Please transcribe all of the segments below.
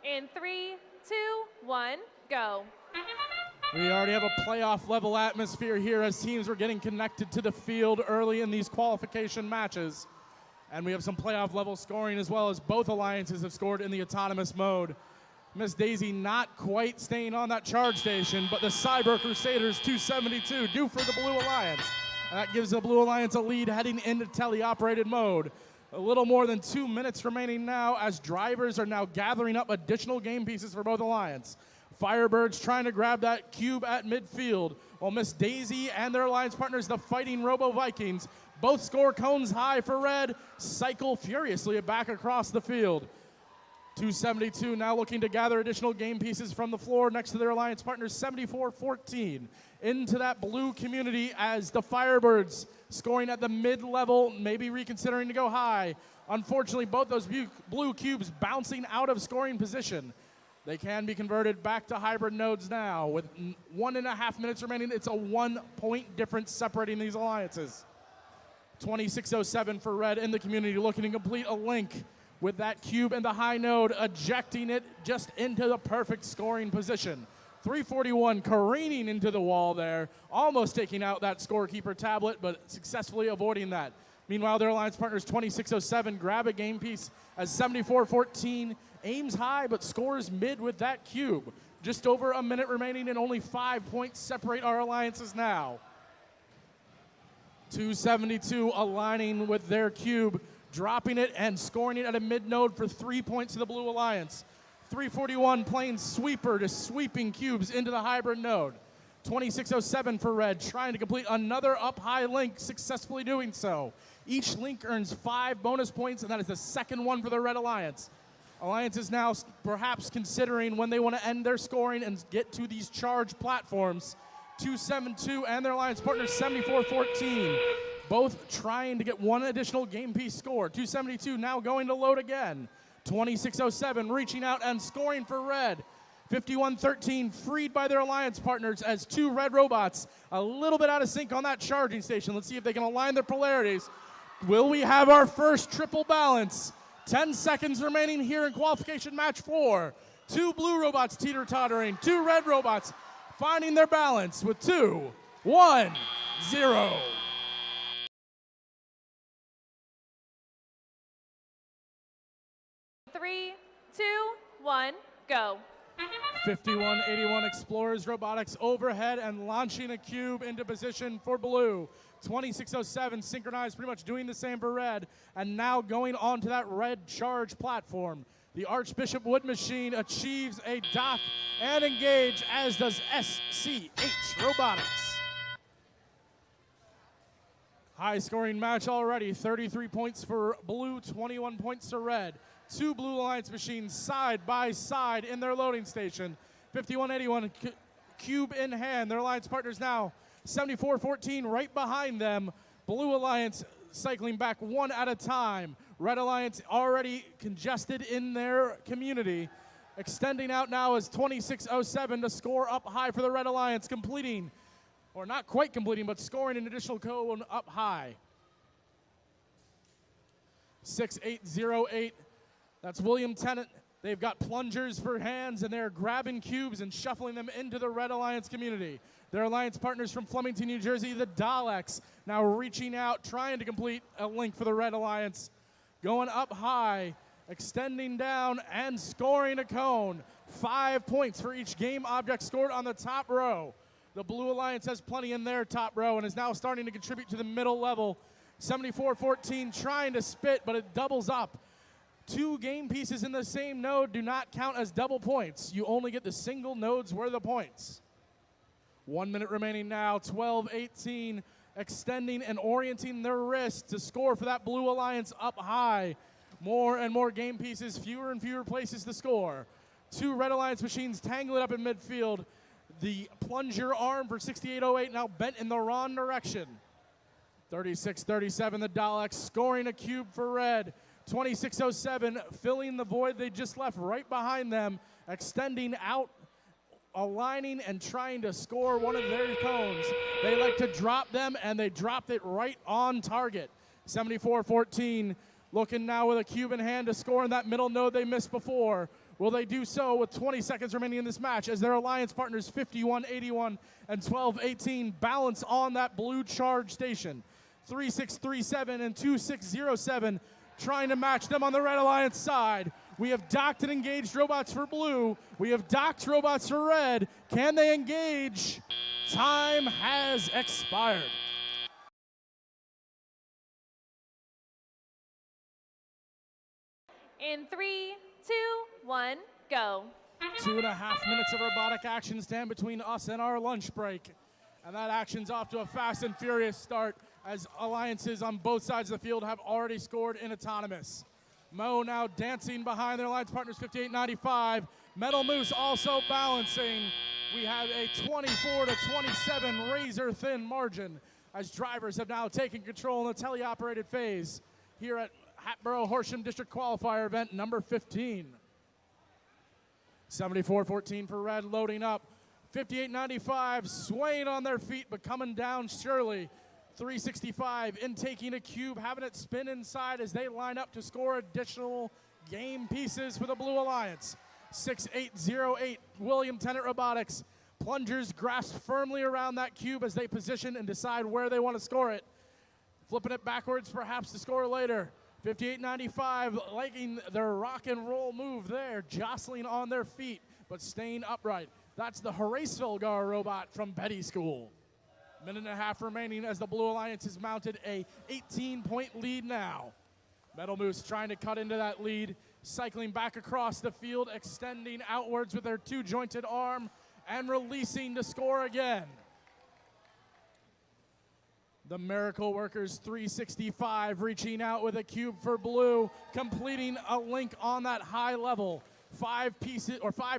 In 3, 2, 1, go. We already have a playoff level atmosphere here as teams were getting connected to the field early in these qualification matches. And we have some playoff level scoring as well, as both alliances have scored in the autonomous mode. Miss Daisy not quite staying on that charge station, but the Cyber Crusaders 272 due for the Blue Alliance. And that gives the Blue Alliance a lead heading into teleoperated mode. A little more than 2 minutes remaining now as drivers are now gathering up additional game pieces for both alliance. Firebirds trying to grab that cube at midfield, while Miss Daisy and their alliance partners, the Fighting Robo Vikings, both score cones high for red, cycle furiously back across the field. 272 now looking to gather additional game pieces from the floor next to their alliance partners, 74-14. Into that blue community as the Firebirds scoring at the mid-level, maybe reconsidering to go high. Unfortunately, both those blue cubes bouncing out of scoring position. They can be converted back to hybrid nodes now. With 1.5 minutes remaining, it's a 1-point difference separating these alliances. 2607 for red in the community, looking to complete a link with that cube and the high node, ejecting it just into the perfect scoring position. 341 careening into the wall there, almost taking out that scorekeeper tablet, but successfully avoiding that. Meanwhile, their alliance partners 2607 grab a game piece as 74-14 aims high but scores mid with that cube. Just over a minute remaining and only 5 points separate our alliances now. 272 aligning with their cube, dropping it and scoring it at a mid node for 3 points to the Blue Alliance. 341 playing sweeper to sweeping cubes into the hybrid node. 2607 for red, trying to complete another up high link, successfully doing so. Each link earns 5 bonus points, and that is the second one for the Red Alliance. Alliance is now perhaps considering when they want to end their scoring and get to these charge platforms. 272 and their alliance partners 74-14, both trying to get one additional game piece score. 272 now going to load again. 2607 reaching out and scoring for red. 51-13 freed by their alliance partners as two red robots a little bit out of sync on that charging station. Let's see if they can align their polarities. Will we have our first triple balance? 10 seconds remaining here in qualification match 4. Two blue robots teeter-tottering, two red robots finding their balance with 2, 1, 0. Three, 2, 1, go. 5181 Explorers Robotics overhead and launching a cube into position for blue. 2607 synchronized, pretty much doing the same for red, and now going on to that red charge platform. The Archbishop Wood Machine achieves a dock and engage, as does SCH Robotics. High scoring match already, 33 points for blue, 21 points to red. Two Blue Alliance machines side by side in their loading station. 5181 cube in hand. Their alliance partners now 74-14 right behind them. Blue Alliance cycling back one at a time. Red Alliance already congested in their community. Extending out now is 2607 to score up high for the Red Alliance, completing, or not quite completing, but scoring an additional cone up high. 6808. That's William Tennant. They've got plungers for hands, and they're grabbing cubes and shuffling them into the Red Alliance community. Their alliance partners from Flemington, New Jersey, the Daleks, now reaching out, trying to complete a link for the Red Alliance. Going up high, extending down, and scoring a cone. 5 points for each game object scored on the top row. The Blue Alliance has plenty in their top row and is now starting to contribute to the middle level. 74-14 trying to spit, but it doubles up. Two game pieces in the same node do not count as double points. You only get the single nodes worth of points. 1 minute remaining now, 12-18, extending and orienting their wrist to score for that Blue Alliance up high. More and more game pieces, fewer and fewer places to score. Two Red Alliance machines tangle it up in midfield. The plunger arm for 6808 now bent in the wrong direction. 36-37, the Daleks scoring a cube for red. 2607 filling the void they just left right behind them, extending out, aligning and trying to score one of their cones. They like to drop them, and they dropped it right on target. 74-14, looking now with a cube in hand to score in that middle node they missed before. Will they do so with 20 seconds remaining in this match as their alliance partners 5181 and 1218 balance on that blue charge station? 3637 and 2607 trying to match them on the red alliance side. We have docked and engaged robots for blue. We have docked robots for red. Can they engage? Time has expired. In 3, 2, 1, go. 2.5 minutes of robotic action stand between us and our lunch break. And that action's off to a fast and furious start as alliances on both sides of the field have already scored in autonomous. Mo now dancing behind their alliance partners 58.95. Metal Moose also balancing. We have a 24-27 razor thin margin as drivers have now taken control in the teleoperated phase here at Hatboro-Horsham District Qualifier event number 15. 74-14 for red loading up. 58.95 swaying on their feet but coming down surely. 365 in taking a cube, having it spin inside as they line up to score additional game pieces for the Blue Alliance. 6808 William Tennant Robotics. Plungers grasp firmly around that cube as they position and decide where they want to score it. Flipping it backwards perhaps to score later. 58.95 liking their rock and roll move there, jostling on their feet but staying upright. That's the Hatboro-Horsham robot from Betty School. Minute and a half remaining as the Blue Alliance has mounted a 18-point lead now. Metal Moose trying to cut into that lead, cycling back across the field, extending outwards with their two-jointed arm, and releasing to score again. The Miracle Workers 365 reaching out with a cube for blue, completing a link on that high level. 5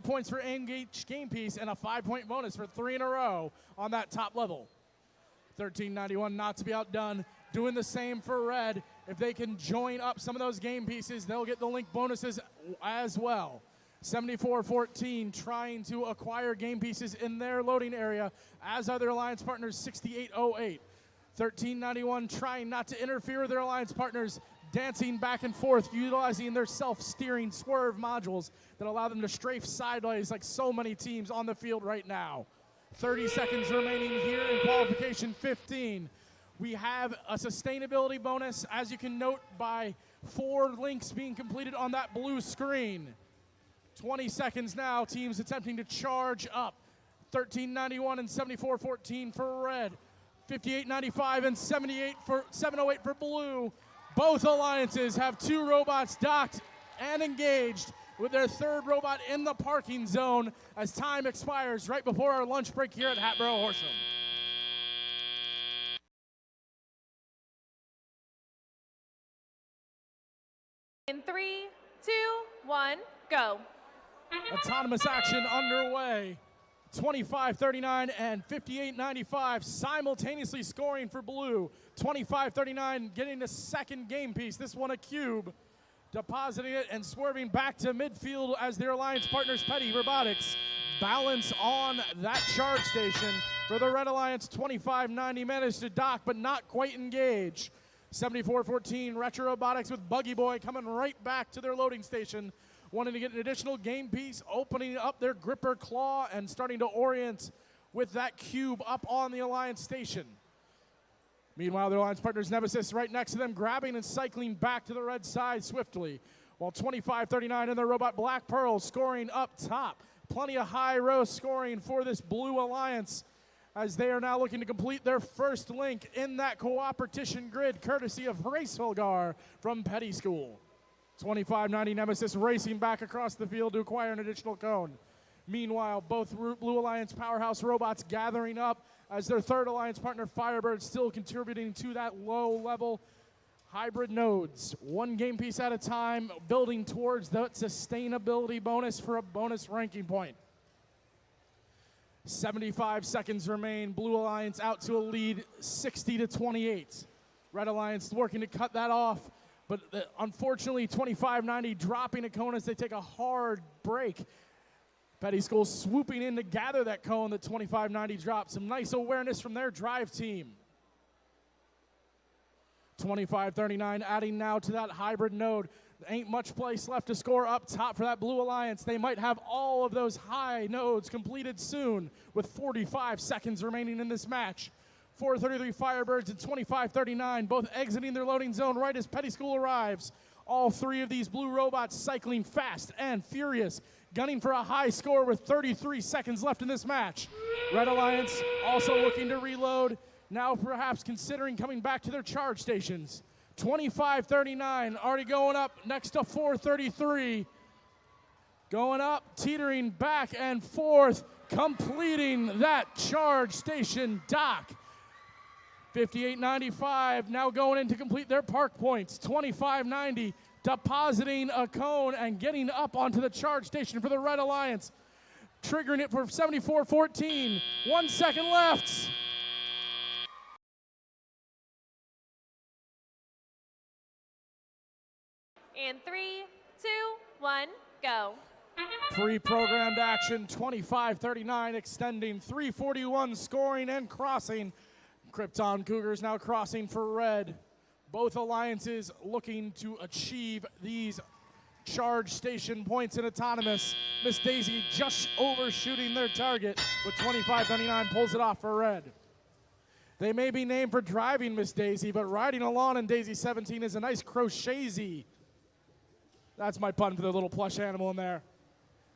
points for engaged game piece and a 5-point bonus for 3 in a row on that top level. 1391 not to be outdone, doing the same for red. If they can join up some of those game pieces, they'll get the link bonuses as well. 74-14 trying to acquire game pieces in their loading area, as are their alliance partners 6808. 1391 trying not to interfere with their alliance partners, dancing back and forth, utilizing their self-steering swerve modules that allow them to strafe sideways like so many teams on the field right now. 30 seconds remaining here in qualification 15. We have a sustainability bonus, as you can note by 4 links being completed on that blue screen. 20 seconds now, teams attempting to charge up. 1391 and 74-14 for red. 58.95 and 708 for blue. Both alliances have 2 robots docked and engaged, with their 3rd robot in the parking zone as time expires right before our lunch break here at Hatboro-Horsham. In 3, 2, 1, go. Autonomous action underway. 25-39 and 58.95 simultaneously scoring for blue. 25-39 getting a second game piece, this one a cube. Depositing it and swerving back to midfield as their alliance partners Petty Robotics balance on that charge station. For the Red Alliance, 25.90 managed to dock but not quite engage. 74-14 Retrobotics with Buggy Boy coming right back to their loading station, wanting to get an additional game piece, opening up their gripper claw and starting to orient with that cube up on the alliance station. Meanwhile, their alliance partners Nemesis right next to them, grabbing and cycling back to the red side swiftly. While 25-39 and their robot Black Pearl scoring up top. Plenty of high row scoring for this Blue Alliance as they are now looking to complete their first link in that cooperation grid, courtesy of Hatboro from Petty School. 25-90 Nemesis racing back across the field to acquire an additional cone. Meanwhile, both Blue Alliance powerhouse robots gathering up as their 3rd alliance partner Firebird still contributing to that low-level hybrid nodes. 1 game piece at a time, building towards that sustainability bonus for a bonus ranking point. 75 seconds remain. Blue Alliance out to a lead 60-28. Red Alliance working to cut that off, but unfortunately 25-90 dropping a cone as they take a hard break. Petty School swooping in to gather that cone that 25-90 dropped. Some nice awareness from their drive team. 25-39 adding now to that hybrid node. Ain't much place left to score up top for that Blue Alliance. They might have all of those high nodes completed soon with 45 seconds remaining in this match. 4:33 Firebirds and 25:39, both exiting their loading zone right as Petty School arrives. All three of these blue robots cycling fast and furious, gunning for a high score with 33 seconds left in this match. Red Alliance also looking to reload, now perhaps considering coming back to their charge stations. 25:39 already going up next to 4:33. Going up, teetering back and forth, completing that charge station dock. 58.95 now going in to complete their park points. 25.90 depositing a cone and getting up onto the charge station for the Red Alliance. Triggering it for 74.14. 1 second left. And 3, 2, 1, go. Pre-programmed action, 25:39 extending, 3:41 scoring and crossing. Krypton Cougars now crossing for red. Both alliances looking to achieve these charge station points in autonomous. Miss Daisy just overshooting their target with 25:39 pulls it off for red. They may be named for driving Miss Daisy, but riding along in Daisy 17 is a nice crochetsy. That's my pun for the little plush animal in there.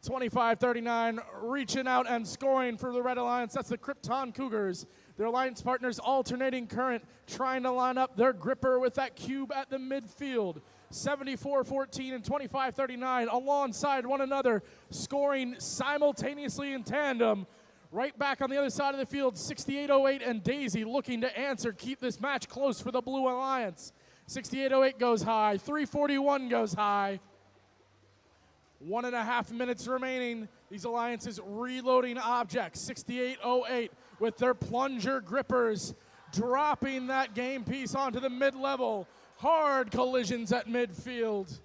25:39 reaching out and scoring for the Red Alliance. That's the Krypton Cougars. Their alliance partners alternating current, trying to line up their gripper with that cube at the midfield. 74-14 and 25-39 alongside one another, scoring simultaneously in tandem. Right back on the other side of the field, 68-08 and Daisy looking to answer, keep this match close for the Blue Alliance. 68-08 goes high, 3:41 goes high. 1.5 minutes remaining. These alliances reloading objects. 68-08 with their plunger grippers, dropping that game piece onto the mid-level. Hard collisions at midfield.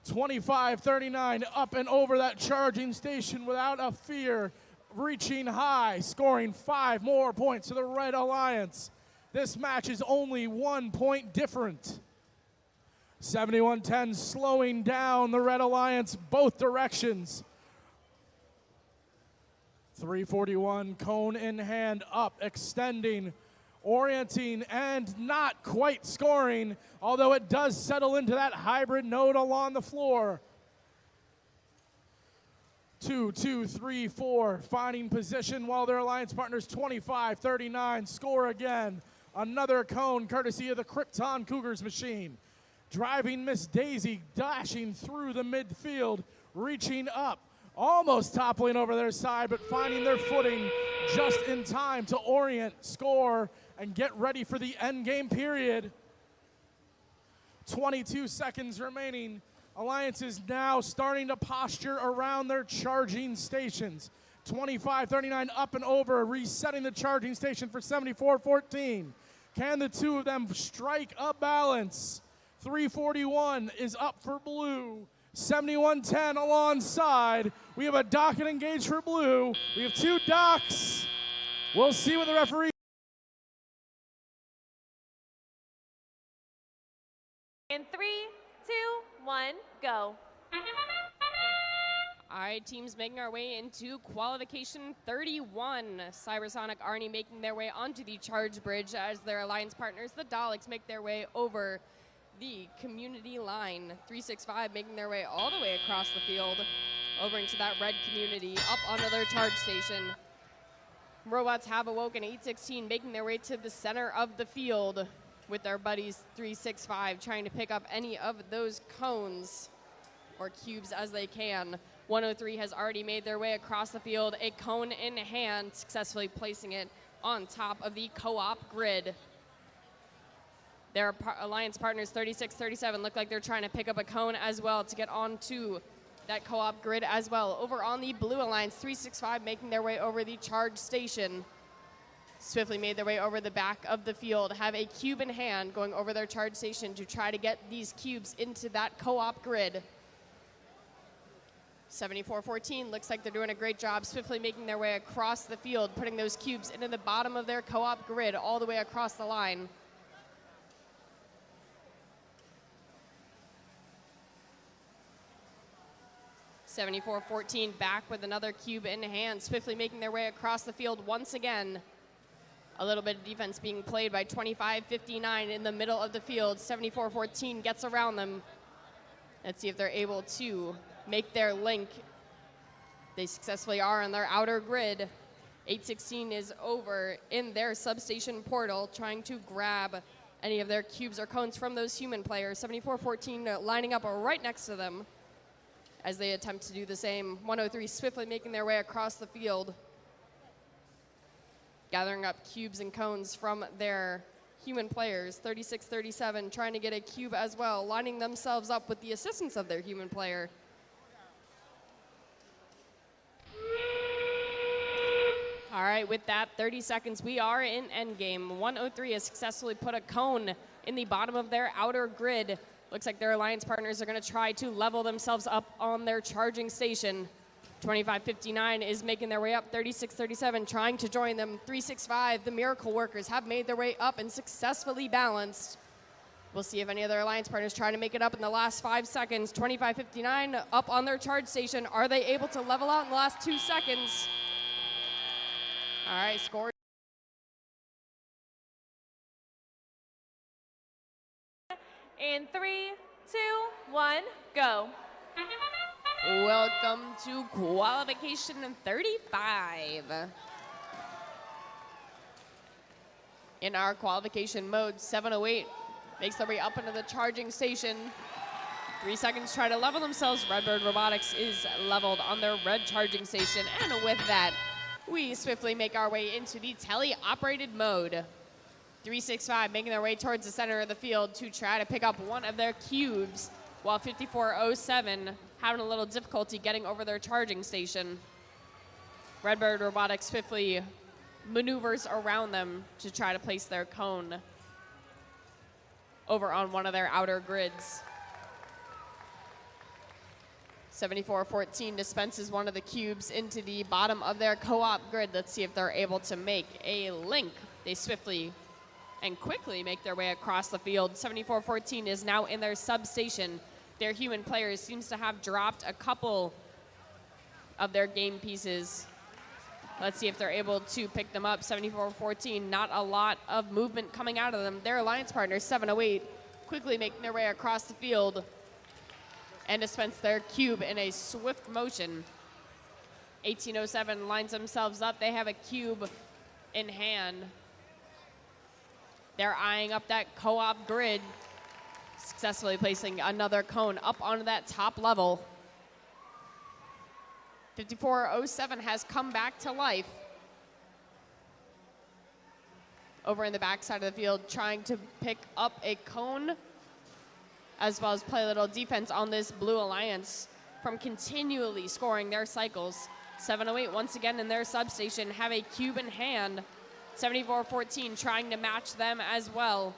25-39 up and over that charging station without a fear. Reaching high, scoring 5 more points to the Red Alliance. This match is only 1 point different. 71-10 slowing down the Red Alliance both directions. 3:41 cone in hand up, extending, orienting, and not quite scoring, although it does settle into that hybrid node along the floor. 2, 2, 3, 4, finding position while their alliance partners 25-39 score again. Another cone courtesy of the Krypton Cougars machine. Driving Miss Daisy, dashing through the midfield, reaching up, almost toppling over their side, but finding their footing just in time to orient, score, and get ready for the end game period. 22 seconds remaining. Alliance is now starting to posture around their charging stations. 25-39 up and over, resetting the charging station for 74-14. Can the two of them strike a balance? 3:41 is up for blue. 71-10 alongside. We have a dock and engage for blue. We have 2 docks. We'll see what the referee. And 3, 2, 1, go. All right, teams making our way into qualification 31. Cybersonic Arnie making their way onto the charge bridge as their alliance partners, the Daleks, make their way over the community line. 365 making their way all the way across the field over into that red community, up onto their charge station. Robots have awoken. 816 making their way to the center of the field with their buddies 365 trying to pick up any of those cones or cubes as they can. 103 has already made their way across the field, a cone in hand, successfully placing it on top of the co-op grid. Their alliance partners 36-37 look like they're trying to pick up a cone as well to get onto that co-op grid as well. Over on the blue alliance, 365 making their way over the charge station. Swiftly made their way over the back of the field, have a cube in hand going over their charge station to try to get these cubes into that co-op grid. 74-14 looks like they're doing a great job swiftly making their way across the field, putting those cubes into the bottom of their co-op grid all the way across the line. 74-14 back with another cube in hand, swiftly making their way across the field once again. A little bit of defense being played by 25-59 in the middle of the field. 74-14 gets around them. Let's see if they're able to make their link. They successfully are on their outer grid. 8-16 is over in their substation portal, trying to grab any of their cubes or cones from those human players. 74-14 lining up right next to them as they attempt to do the same. 103 swiftly making their way across the field, gathering up cubes and cones from their human players. 36-37 trying to get a cube as well, lining themselves up with the assistance of their human player. All right, with that, 30 seconds, we are in endgame. 103 has successfully put a cone in the bottom of their outer grid. Looks like their alliance partners are going to try to level themselves up on their charging station. 25-59 is making their way up. 36-37 trying to join them. 3-6-5, the miracle workers have made their way up and successfully balanced. We'll see if any of their alliance partners try to make it up in the last 5 seconds. 25-59 up on their charge station. Are they able to level out in the last 2 seconds? All right, score. In 3, 2, 1, go. Welcome to qualification 35. In our qualification mode, 708 makes their way up into the charging station. 3 seconds try to level themselves. Redbird Robotics is leveled on their red charging station. And with that, we swiftly make our way into the tele-operated mode. 3-6-5 making their way towards the center of the field to try to pick up one of their cubes, while 54-07 having a little difficulty getting over their charging station. Redbird Robotics swiftly maneuvers around them to try to place their cone over on one of their outer grids. 74-14 dispenses one of the cubes into the bottom of their co-op grid. Let's see if they're able to make a link. They swiftly and quickly make their way across the field. 74-14 is now in their substation. Their human players seems to have dropped a couple of their game pieces. Let's see if they're able to pick them up. 74-14, not a lot of movement coming out of them. Their alliance partners, 708, quickly making their way across the field and dispense their cube in a swift motion. 1807 lines themselves up. They have a cube in hand. They're eyeing up that co-op grid, successfully placing another cone up onto that top level. 5407 has come back to life. Over in the backside of the field, trying to pick up a cone, as well as play a little defense on this blue alliance from continually scoring their cycles. 708 once again in their substation have a cube in hand. 74-14 trying to match them as well.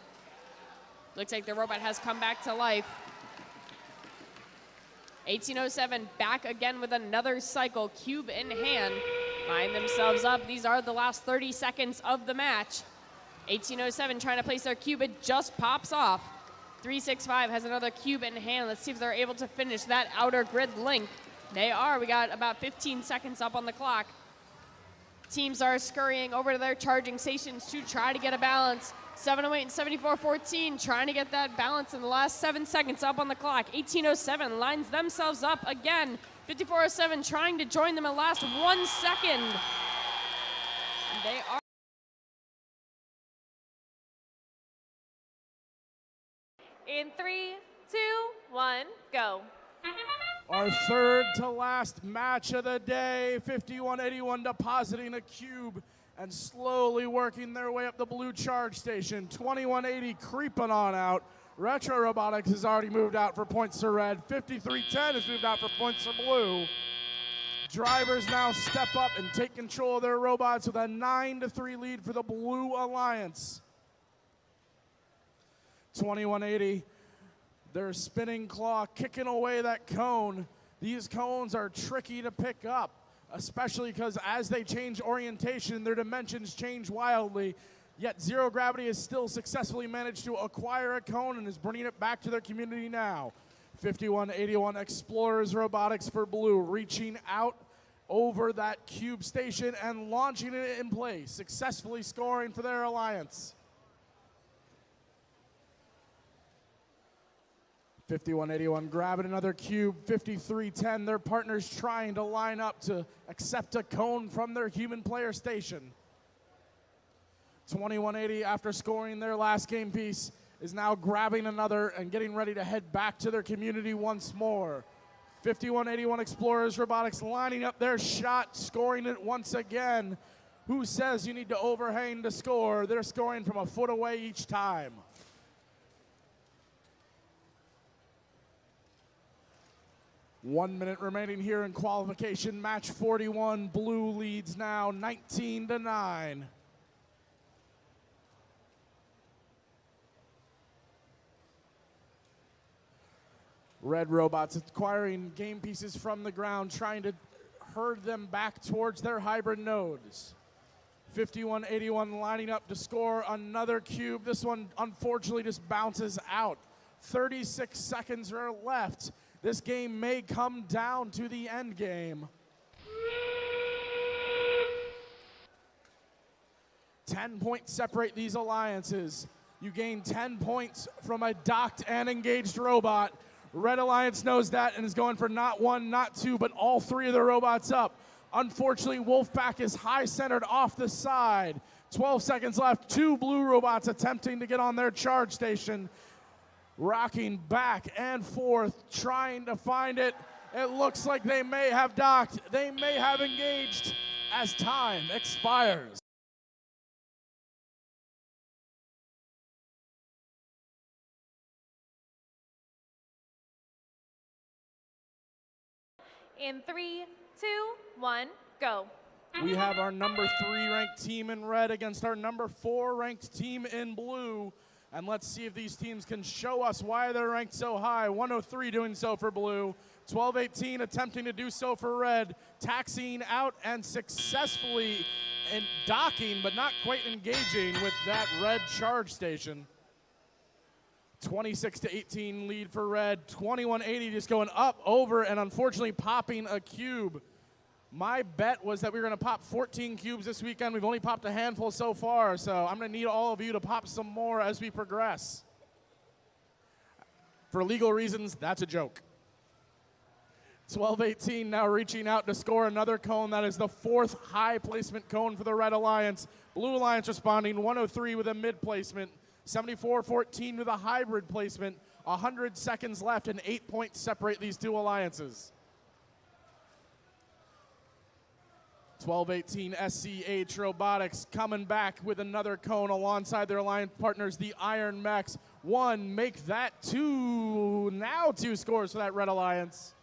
Looks like the robot has come back to life. 1807 back again with another cycle, cube in hand. Line themselves up. These are the last 30 seconds of the match. 1807 trying to place their cube. It just pops off. 365 has another cube in hand. Let's see if they're able to finish that outer grid link. They are. We got about 15 seconds up on the clock. Teams are scurrying over to their charging stations to try to get a balance. 708 and 74-14 trying to get that balance in the last 7 seconds up on the clock. 1807 lines themselves up again. 5407 trying to join them in the last 1 second. They are. In 3, 2, 1, go. Our third to last match of the day, 5181 depositing a cube and slowly working their way up the blue charge station. 2180 creeping on out. Retrobotics has already moved out for points to red. 5310 has moved out for points to blue. Drivers now step up and take control of their robots with a 9-3 lead for the Blue Alliance. 2180, their spinning claw kicking away that cone. These cones are tricky to pick up, especially because as they change orientation, their dimensions change wildly. Yet Zero Gravity has still successfully managed to acquire a cone and is bringing it back to their community now. 5181 Explorers Robotics for blue, reaching out over that cube station and launching it in place, successfully scoring for their alliance. 5181 grabbing another cube. 5310, their partners trying to line up to accept a cone from their human player station. 2180, after scoring their last game piece, is now grabbing another and getting ready to head back to their community once more. 5181 Explorers Robotics lining up their shot, scoring it once again. Who says you need to overhang to score? They're scoring from a foot away each time. One minute remaining here in qualification. Match 41. Blue leads now 19-9. Red robots acquiring game pieces from the ground, trying to herd them back towards their hybrid nodes. 5181 lining up to score another cube. This one unfortunately just bounces out. 36 seconds are left. This game may come down to the end game. 10 points separate these alliances. You gain 10 points from a docked and engaged robot. Red Alliance knows that and is going for not one, not two, but all three of the robots up. Unfortunately, Wolfpack is high-centered off the side. 12 seconds left. Two blue robots attempting to get on their charge station. Rocking back and forth, trying to find it. It looks like they may have docked. They may have engaged as time expires. In 3, 2, 1, go. We have our number 3 ranked team in red against our number 4 ranked team in blue. And let's see if these teams can show us why they're ranked so high. 103 doing so for blue. 1218 attempting to do so for red. Taxiing out and successfully docking, but not quite engaging with that red charge station. 26-18 lead for red. 2180 just going up, over, and unfortunately popping a cube. My bet was that we were going to pop 14 cubes this weekend. We've only popped a handful so far, so I'm going to need all of you to pop some more as we progress. For legal reasons, that's a joke. 12-18 now reaching out to score another cone. That is the 4th high placement cone for the Red Alliance. Blue Alliance responding 103 with a mid placement. 74-14 with a hybrid placement. 100 seconds left and 8 points separate these two alliances. 12-18 SCH Robotics coming back with another cone alongside their alliance partners, the Iron Mechs. 1, make that 2. Now 2 scores for that Red Alliance.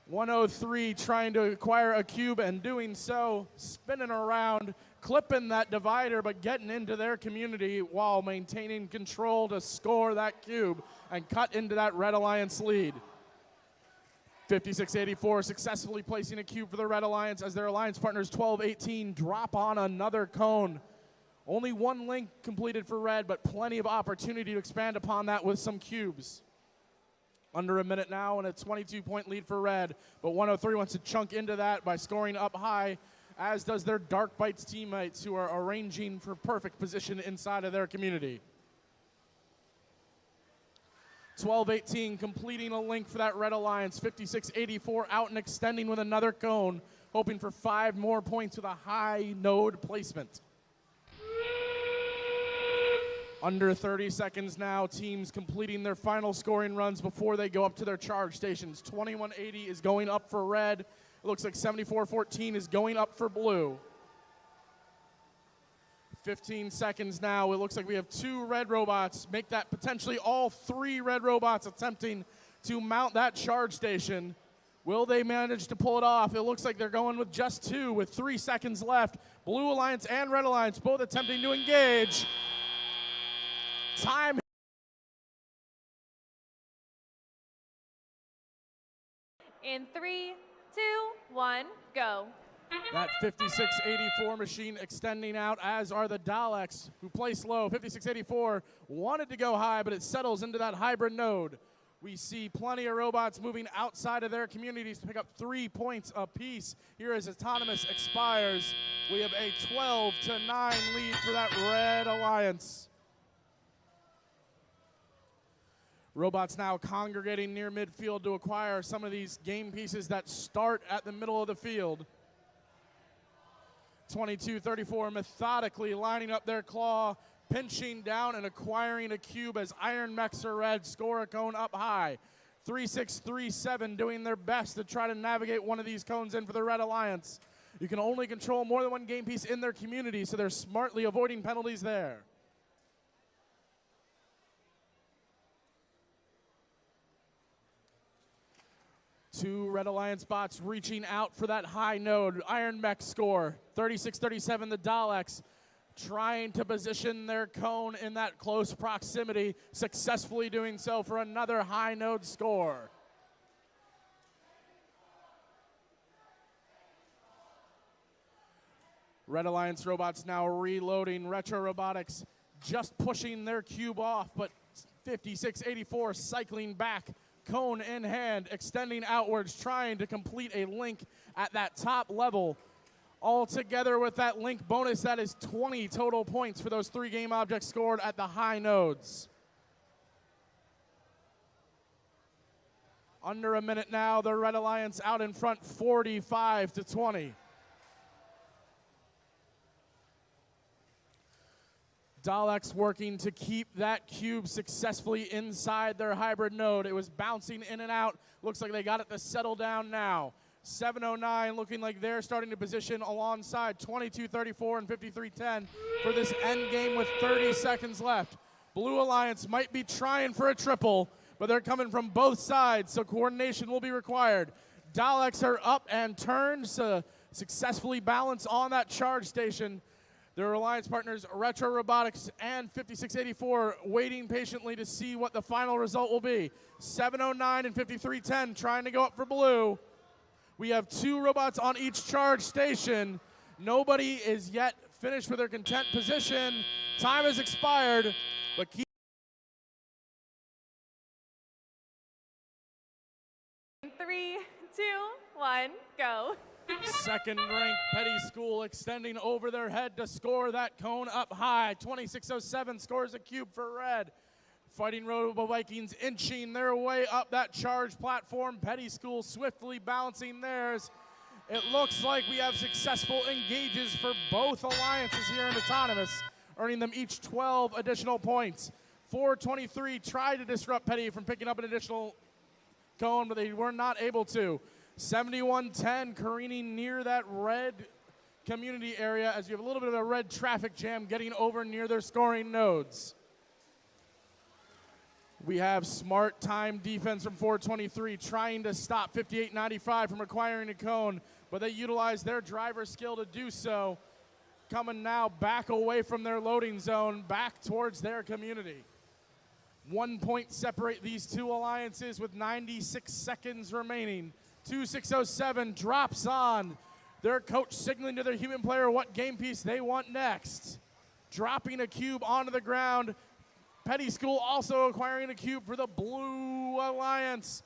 103 trying to acquire a cube and doing so, spinning around, clipping that divider, but getting into their community while maintaining control to score that cube and cut into that Red Alliance lead. 56-84 successfully placing a cube for the Red Alliance as their alliance partners 12-18 drop on another cone. Only 1 link completed for red, but plenty of opportunity to expand upon that with some cubes. Under a minute now and a 22-point lead for red, but 103 wants to chunk into that by scoring up high, as does their Dark Bites teammates who are arranging for perfect position inside of their community. 12-18 completing a link for that Red Alliance. 56-84 out and extending with another cone, hoping for 5 more points with a high node placement. Under 30 seconds now, teams completing their final scoring runs before they go up to their charge stations. 2180 is going up for red. It looks like 74-14 is going up for blue. 15 seconds now. It looks like we have 2 red robots. Make that potentially all 3 red robots attempting to mount that charge station. Will they manage to pull it off? It looks like they're going with just 2 with 3 seconds left. Blue Alliance and Red Alliance both attempting to engage. Time. In 3, 2, 1, go. That 56-84 machine extending out, as are the Daleks, who place low. 56-84 wanted to go high, but it settles into that hybrid node. We see plenty of robots moving outside of their communities to pick up 3 points apiece. Here as Autonomous expires, we have a 12-9 lead for that Red Alliance. Robots now congregating near midfield to acquire some of these game pieces that start at the middle of the field. 22-34 methodically lining up their claw, pinching down and acquiring a cube as Iron Mechs or Red score a cone up high. 3-6, 3-7 doing their best to try to navigate one of these cones in for the Red Alliance. You can only control more than one game piece in their community, so they're smartly avoiding penalties there. Two Red Alliance bots reaching out for that high node. Iron Mech score, 36-37, the Daleks trying to position their cone in that close proximity, successfully doing so for another high node score. Red Alliance robots now reloading. Retrobotics just pushing their cube off, but 56-84 cycling back. Cone in hand, extending outwards, trying to complete a link at that top level. All together with that link bonus, that is 20 total points for those 3 game objects scored at the high nodes. Under a minute now, the Red Alliance out in front, 45-20. Daleks working to keep that cube successfully inside their hybrid node. It was bouncing in and out. Looks like they got it to settle down now. 7:09 looking like they're starting to position alongside 22-34 and 53-10 for this end game with 30 seconds left. Blue Alliance might be trying for a triple, but they're coming from both sides, so coordination will be required. Daleks are up and turned to successfully balance on that charge station. Their alliance partners, Retrobotics and 56-84, waiting patiently to see what the final result will be. 7:09 and 53-10 trying to go up for blue. We have 2 robots on each charge station. Nobody is yet finished with their content position. Time has expired, but keep 3, 2, 1, go. Second-ranked Petty School extending over their head to score that cone up high. 26:07 scores a cube for Red. Fighting Robo Vikings inching their way up that charge platform. Petty School swiftly balancing theirs. It looks like we have successful engages for both alliances here in Autonomous, earning them each 12 additional points. 423 tried to disrupt Petty from picking up an additional cone, but they were not able to. 71-10 careening near that Red community area as you have a little bit of a Red traffic jam getting over near their scoring nodes. We have smart time defense from 423 trying to stop 58-95 from acquiring a cone, but they utilize their driver skill to do so. Coming now back away from their loading zone, back towards their community. 1 point separate these 2 alliances with 96 seconds remaining. 2607 drops on. Their coach signaling to their human player what game piece they want next. Dropping a cube onto the ground. Petty School also acquiring a cube for the Blue Alliance.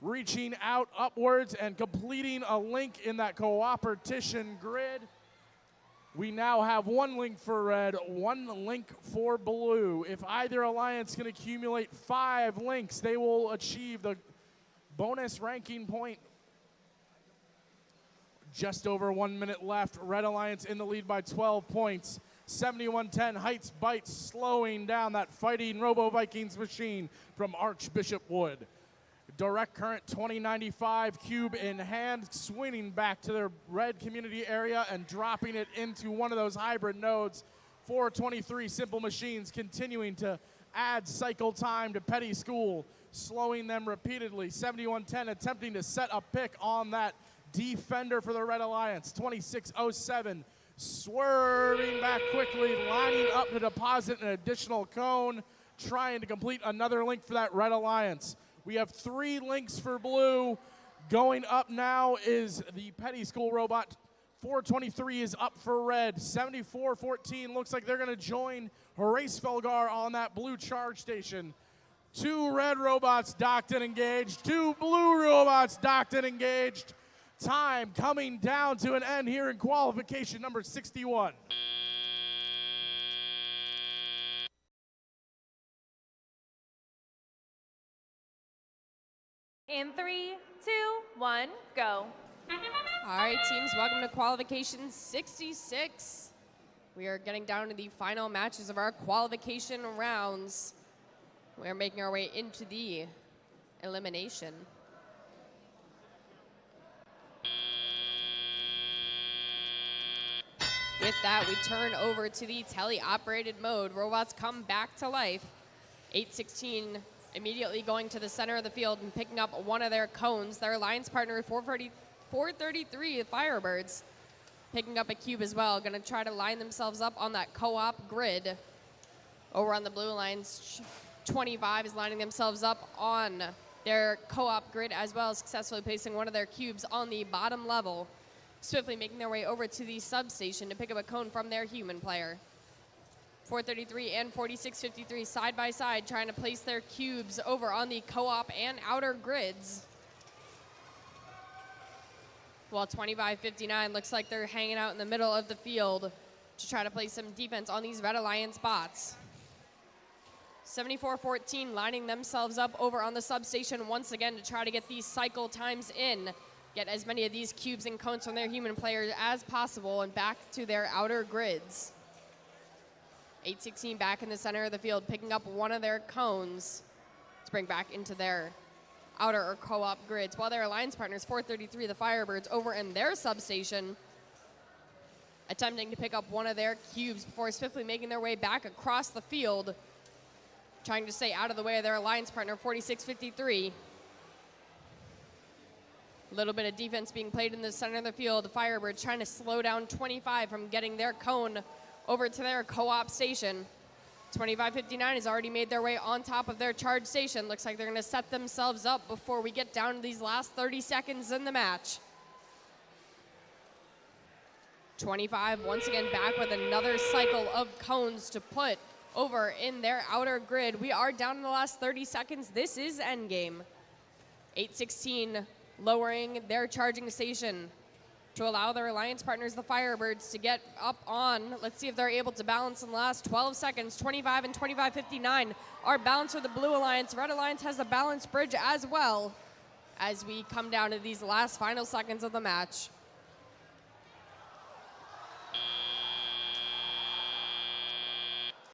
Reaching out upwards and completing a link in that cooperation grid. We now have 1 link for Red, 1 link for Blue. If either alliance can accumulate 5 links, they will achieve the bonus ranking point. Just over 1 minute left. Red Alliance in the lead by 12 points. 71-10, Heights Bites slowing down that fighting Robo Vikings machine from Archbishop Wood. Direct current 2095 cube in hand, swinging back to their Red community area and dropping it into one of those hybrid nodes. 423 Simple Machines continuing to add cycle time to Petty School, slowing them repeatedly. 71-10 attempting to set a pick on that defender for the Red Alliance. 2607 swerving back quickly, lining up to deposit an additional cone, trying to complete another link for that Red Alliance. We have 3 links for Blue. Going up now is the Petty School robot. 423 is up for Red. 74-14 looks like they're going to join Horace Felgar on that Blue charge station. 2 red robots docked and engaged, 2 blue robots docked and engaged. Time coming down to an end here in qualification number 61. In 3, 2, 1, go. All right, teams, welcome to qualification 66. We are getting down to the final matches of our qualification rounds. We are making our way into the elimination. With that, we turn over to the tele-operated mode. Robots come back to life. 816 immediately going to the center of the field and picking up one of their cones. Their alliance partner, 433 Firebirds, picking up a cube as well. Going to try to line themselves up on that co-op grid. Over on the blue lines, 25 is lining themselves up on their co-op grid as well, successfully placing one of their cubes on the bottom level. Swiftly making their way over to the substation to pick up a cone from their human player. 433 and 4653 side by side trying to place their cubes over on the co-op and outer grids. While 2559 looks like they're hanging out in the middle of the field to try to play some defense on these Red Alliance bots. 7414 lining themselves up over on the substation once again to try to get these cycle times in. Get as many of these cubes and cones from their human players as possible and back to their outer grids. 816 back in the center of the field, picking up one of their cones to bring back into their outer or co-op grids, while their alliance partners, 433, the Firebirds, over in their substation, attempting to pick up one of their cubes before swiftly making their way back across the field, trying to stay out of the way of their alliance partner, 4653. A little bit of defense being played in the center of the field. The Firebirds trying to slow down 25 from getting their cone over to their co-op station. 2559 has already made their way on top of their charge station. Looks like they're going to set themselves up before we get down to these last 30 seconds in the match. 25 once again back with another cycle of cones to put over in their outer grid. We are down in the last 30 seconds. This is endgame. 816 lowering their charging station to allow their alliance partners, the Firebirds, to get up on. Let's see if they're able to balance in the last 12 seconds. 25 and 2559 are balanced for the Blue Alliance. Red Alliance has a balanced bridge as well as we come down to these last final seconds of the match.